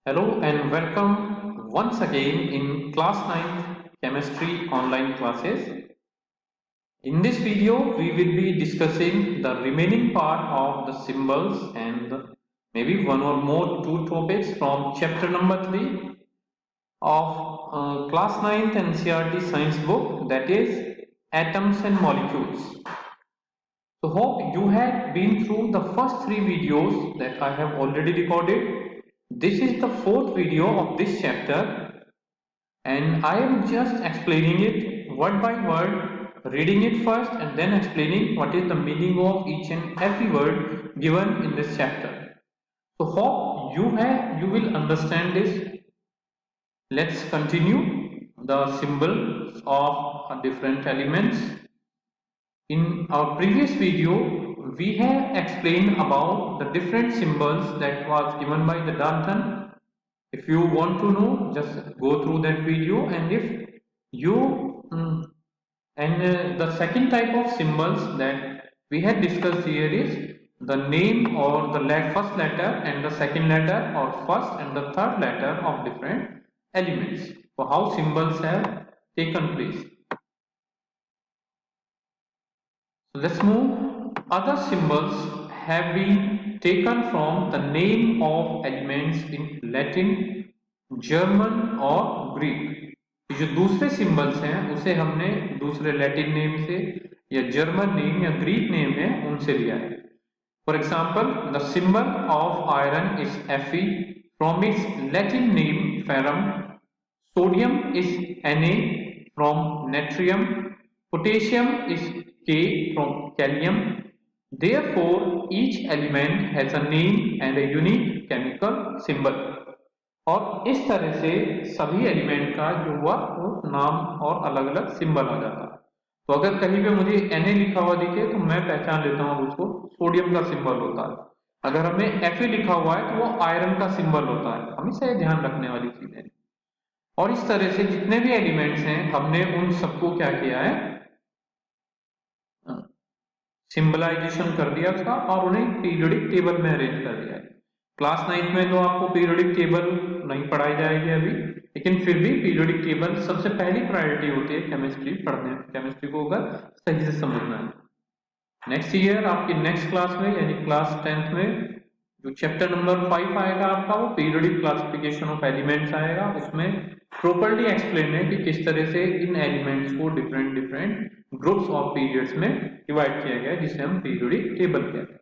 Hello and welcome once again in class 9 chemistry online classes. In this video, we will be discussing the remaining part of the symbols and maybe one or more two topics from chapter number 3 of class 9th NCERT science book, that is atoms and molecules. So hope you have been through the first 3 videos that I have already recorded. This is the 4th video of this chapter and I am just explaining it word by word, reading it first and then explaining what is the meaning of each and every word given in this chapter. So hope you will understand this. Let's continue the symbols of different elements. In our previous video, we have explained about the different symbols that was given by the Dalton. If you want to know, just go through that video, and if you the second type of symbols that we had discussed here is the name or the first letter and the second letter, or first and the third letter of different elements. So how symbols have taken place. So let's move. Other symbols have been taken from the name of elements in Latin, German और Greek. जो दूसरे symbols हैं उसे हमने दूसरे Latin name से या German name या ग्रीक नेम है उनसे लिया है. For example, the symbol of iron is Fe from its Latin name ferrum. Sodium is Na from natrium. Potassium is K from Kalium. Therefore, each element has a name and a unique chemical symbol. और इस तरह से सभी element का जो हुआ वो नाम और अलग अलग सिंबल आ जाता है. तो अगर कहीं पे मुझे Na लिखा हुआ दिखे तो मैं पहचान लेता हूँ उसको सोडियम का सिंबल होता है. अगर हमें Fe लिखा हुआ है तो वो आयरन का सिंबल होता है. हमेशा ये ध्यान रखने वाली चीज है. और इस तरह से जितने भी एलिमेंट्स हैं हमने उन सबको क्या किया है, सिंबलाइजेशन कर दिया था और उन्हें पीरियोडिक टेबल में अरेंज कर दिया है. क्लास 9 में तो आपको पीरियोडिक टेबल नहीं पढ़ाई जाएगी अभी, लेकिन फिर भी पीरियोडिक टेबल सबसे पहली प्रायोरिटी होती है केमिस्ट्री पढ़ने. केमिस्ट्री को अगर सही से समझना है. नेक्स्ट ईयर आपकी नेक्स्ट क्लास में यानी क्लास 10th में जो चैप्टर नंबर 5 आएगा आपका, वो पीरियोडिक क्लासिफिकेशन ऑफ एलिमेंट्स आएगा. उसमें प्रॉपर्ली एक्सप्लेन है कि किस तरह से इन एलिमेंट्स को different different groups of periods में डिवाइड किया गया है, जिसे हम पीरियोडिक टेबल कहते हैं.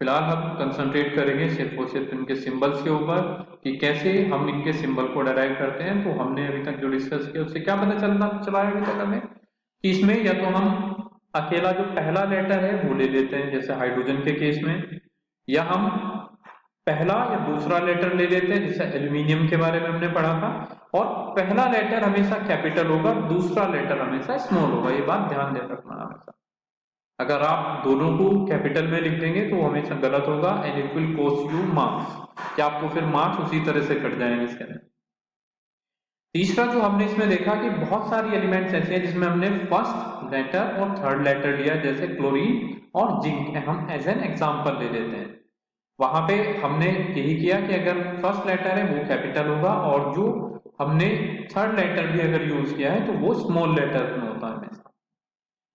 फिलहाल हम कंसंट्रेट करेंगे सिर्फ और सिर्फ इनके सिंबल्स के ऊपर कि कैसे हम इनके सिंबल को डराइव करते हैं. तो हमने अभी तक जो डिस्कस किया उससे क्या पता चला है अभी तक हमें कि इसमें या तो हम अकेला जो पहला लेटर है वो ले लेते हैं जैसे हाइड्रोजन के केस में, या हम पहला या दूसरा लेटर ले लेते हैं जैसे एल्यूमिनियम के बारे में हमने पढ़ा था. और पहला लेटर हमेशा कैपिटल होगा, दूसरा लेटर हमेशा स्मॉल होगा. ये बात ध्यान दे रखना हमेशा. अगर आप दोनों को कैपिटल में लिख देंगे तो हमेशा गलत होगा and it will cost you marks, कि आपको फिर मार्क्स उसी तरह से कट जाएंगे इसके अंदर. तीसरा जो हमने इसमें देखा कि बहुत सारी एलिमेंट्स ऐसे हैं जिसमें हमने फर्स्ट लेटर और थर्ड लेटर लिया, जैसे क्लोरीन और जिंक हम एज एन एग्जाम्पल ले लेते हैं. वहां पे हमने यही किया कि अगर फर्स्ट लेटर है वो कैपिटल होगा और जो हमने थर्ड लेटर भी अगर यूज किया है तो वो स्मॉल लेटर में होता है हमेशा.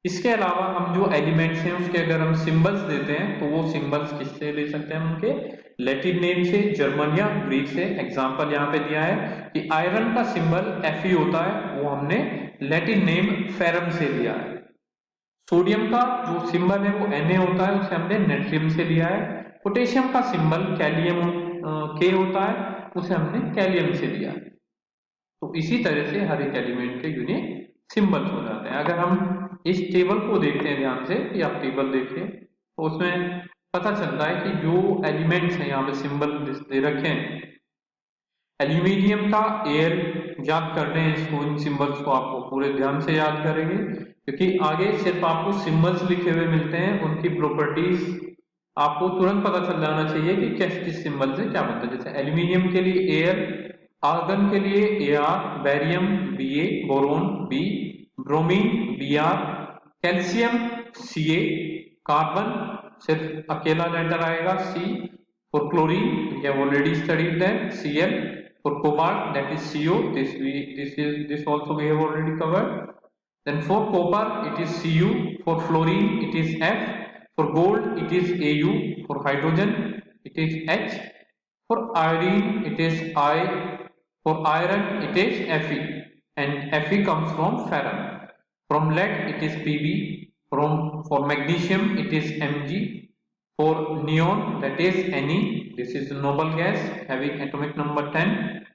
इसके अलावा हम जो एलिमेंट्स हैं उसके अगर हम सिंबल्स देते हैं तो वो सिंबल्स किससे ले सकते हैं, उनके लैटिन नेम से, जर्मन या ग्रीक से. एग्जांपल यहाँ पे दिया है कि आयरन का सिंबल Fe होता है, वो हमने लैटिन नेम फेरम से लिया है. सोडियम का जो सिंबल है वो Na होता है, उसे हमने नेट्रियम से लिया है. पोटेशियम का सिंबल कैलियम K होता है, उसे हमने कैलियम से लिया है. तो इसी तरह से हर एक एलिमेंट के यूनिक सिंबल्स हो जाते हैं. अगर हम इस टेबल को देखते हैं ध्यान से, कि आप टेबल देखिए तो उसमें पता चलता है कि जो एलिमेंट्स हैं यहाँ पे सिंबल दे रखे हैं. एल्यूमिनियम का एयर याद करने हैं इसको, इन सिंबल्स को आपको पूरे ध्यान से याद करेंगे क्योंकि आगे सिर्फ आपको सिंबल्स लिखे हुए मिलते हैं, उनकी प्रॉपर्टीज आपको तुरंत पता चल जाना चाहिए कि किस सिंबल से क्या बनता है. जैसे एल्यूमिनियम के लिए एयर, आर्गन के लिए Ar, barium Ba, boron B, bromine Br, calcium Ca, carbon सिर्फ अकेला लेटर आएगा C, For chlorine, we have already studied that, Cl. For cobalt, that is Co. This also we have already covered. Then for copper, it is Cu. For fluorine, it is F. For gold, it is Au. For hydrogen, it is H. For iodine, it is I. For iron, it is Fe. And Fe comes from ferrum. From lead, it is Pb. For magnesium, it is Mg. For neon, that is Ne. This is a noble gas having atomic number 10.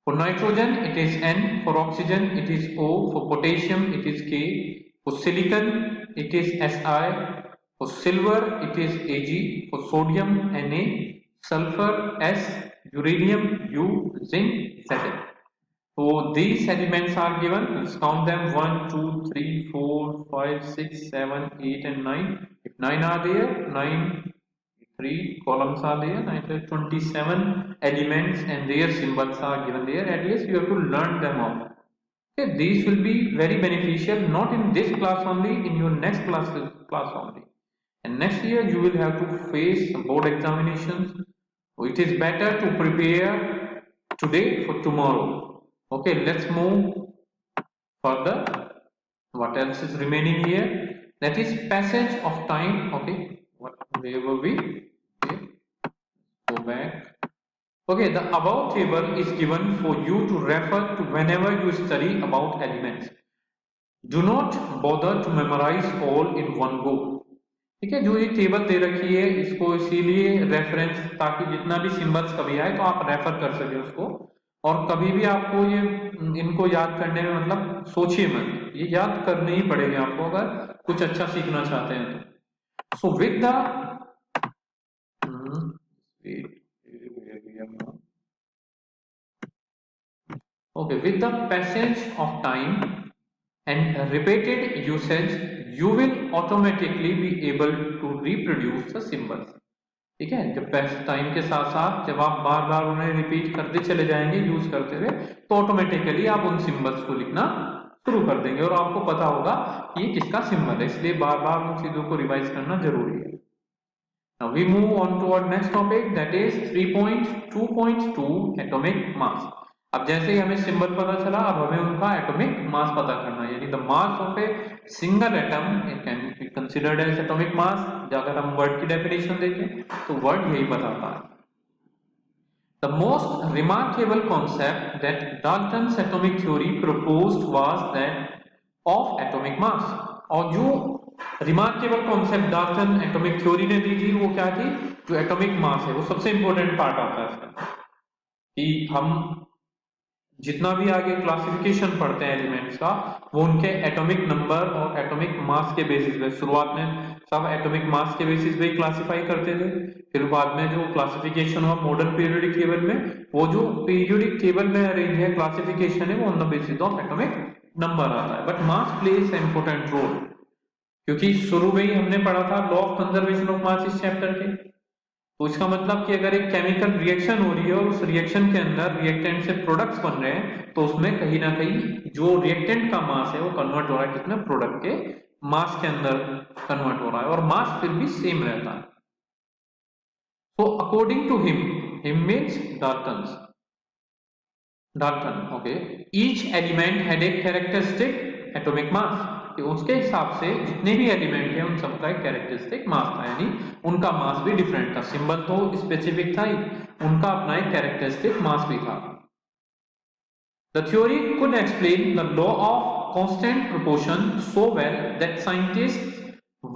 For nitrogen, it is N. For oxygen, it is O. For potassium, it is K. For silicon, it is Si. For silver, it is Ag. For sodium, Na. Sulfur, S. Uranium, U. Zinc, Zn. So these elements are given. Let's count them: 1, 2, 3, 4, 5, 6, 7, 8 and 9. If 9 are there, 9, 3 columns are there, 27 elements and their symbols are given there. At least you have to learn them all. Okay, these will be very beneficial, not in this class only, in your next class only. And next year you will have to face board examinations. So it is better to prepare today for tomorrow. Okay, let's move further. What else is remaining here? That is passage of time. Okay, where were we? Okay, go back. Okay, the above table is given for you to refer to whenever you study about elements. Do not bother to memorize all in one go. ठीक है, जो ये table दे रखी है इसको इसीलिए reference, ताकि जितना भी सिंबल्स कभी आए तो आप रेफर कर सके उसको, और कभी भी आपको ये इनको याद करने में मतलब सोचिए मत, ये याद करने ही पड़ेंगे आपको अगर कुछ अच्छा सीखना चाहते हैं तो. So with the with the passage of time and repeated usage, you will automatically be able to reproduce the symbols. ठीक है, जब टाइम के साथ साथ जब आप बार बार उन्हें रिपीट करते चले जाएंगे यूज करते हुए, तो ऑटोमेटिकली आप उन सिंबल्स को लिखना शुरू कर देंगे और आपको पता होगा कि ये किसका सिंबल है. इसलिए बार बार उन चीजों को रिवाइज करना जरूरी है. Now we move on to our next topic, that is 3.2.2 atomic mass. अब जैसे ही हमें सिंबल पता चला, अब हमें उनका एटॉमिक मास पता करना है, यानी the mass of a single atom can be considered as atomic mass. अगर हम वर्ड की डेफिनेशन देखें तो वर्ड यही बताता है. The most remarkable concept that Dalton's atomic theory proposed was that of atomic mass. और जो remarkable concept Dalton atomic theory ने दी थी वो क्या थी? जो एटॉमिक मास है, वो सबसे इंपॉर्टेंट पार्ट आता है इसका, कि हम जितना भी आगे क्लासिफिकेशन पढ़ते हैं एलिमेंट्स का, वो उनके एटॉमिक नंबर और एटॉमिक मास के बेसिस पे. शुरुआत में सब एटॉमिक मास के बेसिस पे क्लासिफाई करते थे, फिर बाद में जो क्लासिफिकेशन हुआ मॉडर्न पीरियोडिक टेबल में, वो जो पीरियोडिक टेबल में अरेंज है क्लासिफिकेशन है, वो on the basis of atomic number आता है. But mass plays an important role, क्योंकि शुरू में ही हमने पढ़ा था law of conservation of mass इस चैप्टर के. तो इसका मतलब कि अगर एक केमिकल रिएक्शन हो रही है और उस रिएक्शन के अंदर रिएक्टेंट से प्रोडक्ट्स बन रहे हैं, तो उसमें कहीं ना कहीं जो रिएक्टेंट का मास है वो कन्वर्ट हो रहा है कितने, प्रोडक्ट के मास के अंदर कन्वर्ट हो रहा है, और मास फिर भी सेम रहता है. So according to him means Dalton, okay, each element had a characteristic atomic mass. कि उसके हिसाब से जितने भी एलिमेंट हैं उन सबका एक कैरेक्टरिस्टिक मास था, यानी उनका मास भी डिफरेंट था. सिंबल तो स्पेसिफिक था ही, उनका अपना एक कैरेक्टरिस्टिक मास भी था. The theory could explain the law of constant proportion so well that scientists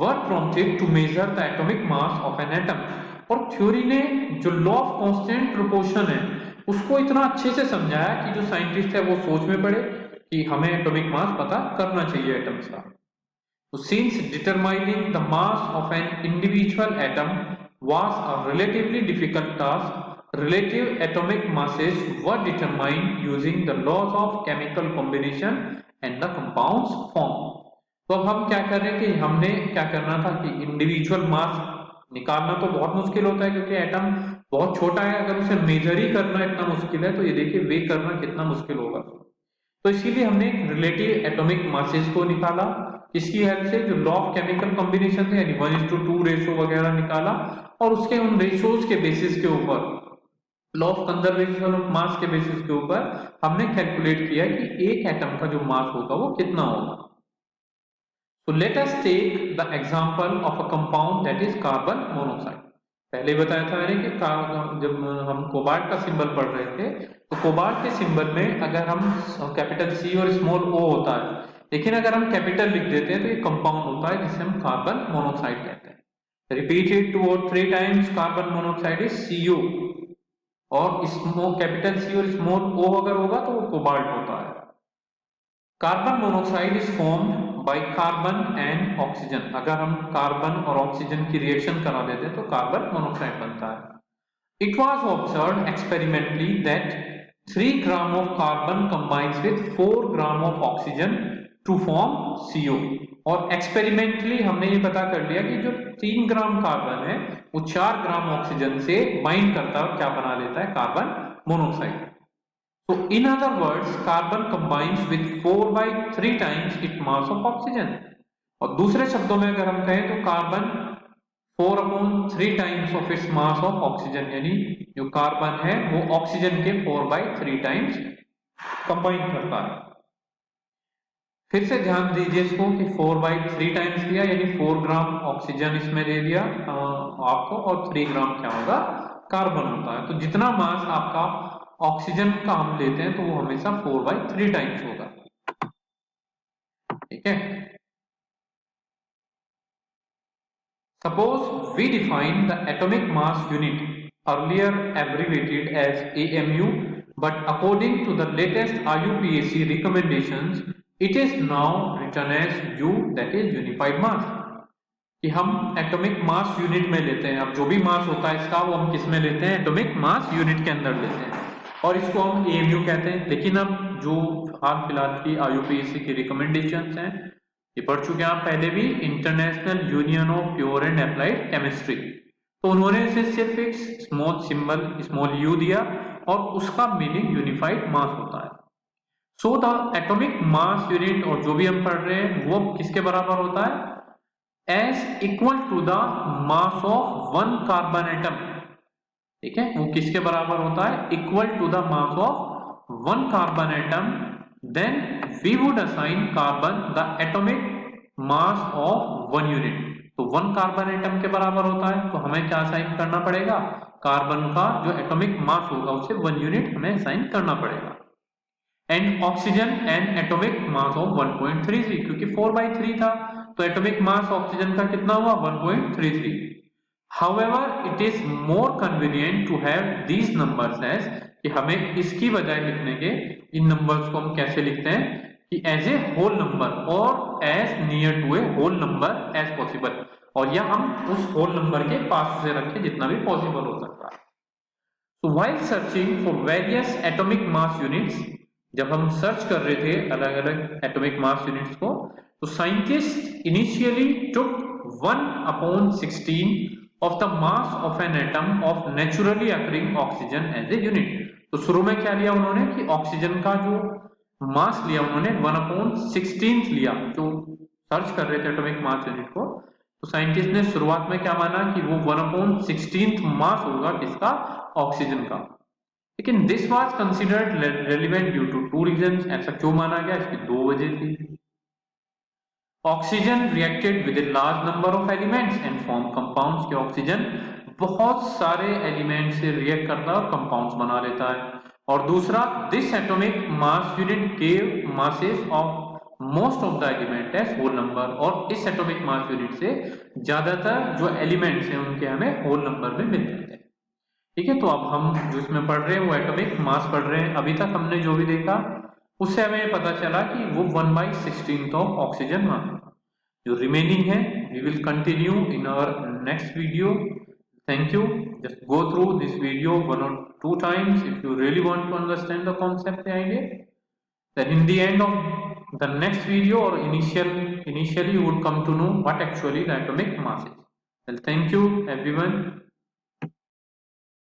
were prompted to measure the atomic mass of an atom. और थ्योरी ने जो लॉ ऑफ कांस्टेंट प्रोपोर्शन है उसको इतना अच्छे से समझाया कि जो साइंटिस्ट है वो सोच में पड़े कि हमें एटॉमिक मास पता करना चाहिए एटम्स का. तो since determining the mass of an individual atom was a relatively difficult task, relative atomic masses were determined using the laws of chemical combination and the compounds formed. तो अब हम क्या कर रहे हैं कि हमने क्या करना था कि इंडिविजुअल मास निकालना तो बहुत मुश्किल होता है, क्योंकि एटम बहुत छोटा है, अगर उसे मेजर ही करना इतना मुश्किल है, तो ये देखिए वे करना कितना मुश्किल होगा. तो इसीलिए हमने रिलेटिव एटॉमिक मासेस को निकाला इसकी हेल्प से जो लॉ ऑफ केमिकल कॉम्बिनेशन थे यानी 1:2 रेशो वगैरह निकाला और उसके उन रेशोज के बेसिस के ऊपर लॉ ऑफ कंजर्वेशन ऑफ मास के बेसिस के ऊपर हमने कैलकुलेट किया कि एक एटम का जो मास होगा वो कितना होगा। So let us take the example of a compound that is carbon monoxide. पहले बताया था मैंने कि जब हम कोबाल्ट का सिंबल पढ़ रहे थे तो कोबाल्ट के सिंबल में अगर हम कैपिटल C और स्मॉल O होता है, लेकिन अगर हम कैपिटल लिख देते हैं तो ये कंपाउंड होता है जिसे हम कार्बन मोनोक्साइड कहते हैं। Repeat it 2 or 3 times, carbon monoxide is CO और स्मॉल कैपिटल C और स्मॉल O अगर होगा तो वो कोबाल्ट होता है। Carbon monoxide is formed by carbon and oxygen. अगर हम कार्बन और ऑक्सीजन की रिएक्शन करा देते हैं तो कार्बन मोनोक्साइड बनता है। It was observed experimentally that 3 gram of carbon combines with 4 gram of oxygen to form CO। और एक्सपेरिमेंटली हमने ये पता कर लिया कि जो 3 ग्राम कार्बन है वो 4 ग्राम ऑक्सीजन से बाइंड करता है और क्या बना लेता है, carbon monoxide. So in other words, carbon combines with 4/3 times its mass of oxygen। और दूसरे शब्दों में अगर हम कहें तो carbon 4/3 times of its mass of oxygen, यानी जो कार्बन है वो ऑक्सीजन के 4/3 times कंबाइन करता है। फिर से ध्यान दीजिए इसको कि 4/3 टाइम्स दिया यानी 4 ग्राम ऑक्सीजन इसमें दे दिया आपको और 3 ग्राम क्या होगा, कार्बन होता है। तो जितना मास आपका ऑक्सीजन का हम लेते हैं तो वो हमेशा 4/3 टाइम्स होगा। ठीक है। Suppose we define the atomic mass unit earlier abbreviated as AMU, but according to the latest IUPAC recommendations it is now written as U, that is unified mass. कि हम एटॉमिक मास यूनिट में लेते हैं, अब जो भी मास होता है इसका वो हम किस में लेते हैं, एटॉमिक मास यूनिट के अंदर लेते हैं और इसको हम AMU कहते हैं। लेकिन अब जो हाल फिलहाल की IUPAC की रिकमेंडेशंस हैं ये पढ़ चुके हैं आप पहले भी, international union of pure and applied chemistry, तो उन्होंने इसे सिर्फ एक स्मॉल सिंबल स्मॉल U दिया और उसका मीनिंग यूनिफाइड मास होता है। So the atomic mass unit और जो भी हम पढ़ रहे हैं वो किसके बराबर होता है, as equal to the mass of 1 carbon atom. ठीक है, वो किसके बराबर होता है, equal to the mass of 1 carbon atom. Then we would assign carbon the atomic mass of 1 unit. तो 1 कार्बन एटम के बराबर होता है तो हमें क्या असाइन करना पड़ेगा, कार्बन का जो एटॉमिक मास होगा उसे 1 यूनिट हमें असाइन करना पड़ेगा। And oxygen and atomic mass of 1.33, क्योंकि 4/3 था तो एटॉमिक मास ऑक्सीजन का कितना हुआ, 1.33। However, it is more convenient to have these numbers as, कि हमें इसकी बजाय लिखने के इन नंबर्स को हम कैसे लिखते हैं कि एज ए होल नंबर और as near to a whole number as possible, और या हम उस होल नंबर के पास से रखें जितना भी पॉसिबल हो सकता है। So while searching for various atomic mass units, जब हम सर्च कर रहे थे अलग अलग एटॉमिक मास यूनिट्स को, तो scientist initially took 1/16 of the mass of an atom of naturally occurring oxygen as a unit। तो शुरू में क्या लिया उन्होंने कि ऑक्सीजन का जो मास लिया उन्होंने 1/16 लिया, जो सर्च कर रहे थे एटॉमिक मास यूनिट को। तो साइंटिस्ट ने शुरुआत में क्या माना कि वो 1/16 मास होगा किसका, ऑक्सीजन का। लेकिन this was considered relevant due to 2 reasons. ऐसा क्यों माना गया, इसकी 2 वजह थी। Oxygen reacted with a large number of elements and form compounds, के ऑक्सीजन बहुत सारे एलिमेंट से रिएक्ट करता है और कंपाउंड्स बना लेता है। और दूसरा, this atomic mass unit gave masses of most of the element as whole number, और इस एटॉमिक मास यूनिट से ज्यादातर जो एलिमेंट्स हैं उनके हमें होल नंबर में मिलते हैं। ठीक है, तो अब हम जो इसमें पढ़ रहे हैं वो एटॉमिक मास पढ़ रहे हैं। अभी तक हमने जो भी देखा उससे हमें पता चला कि वो 1/16 ऑफ ऑक्सीजन मास। जो रिमेनिंग है we will continue in our next video. Thank you. Just go through this video 1 or 2 times if you really want to understand the concept behind it. Then in the end of the next video or initially you would come to know what actually the atomic mass is. Well, thank you everyone.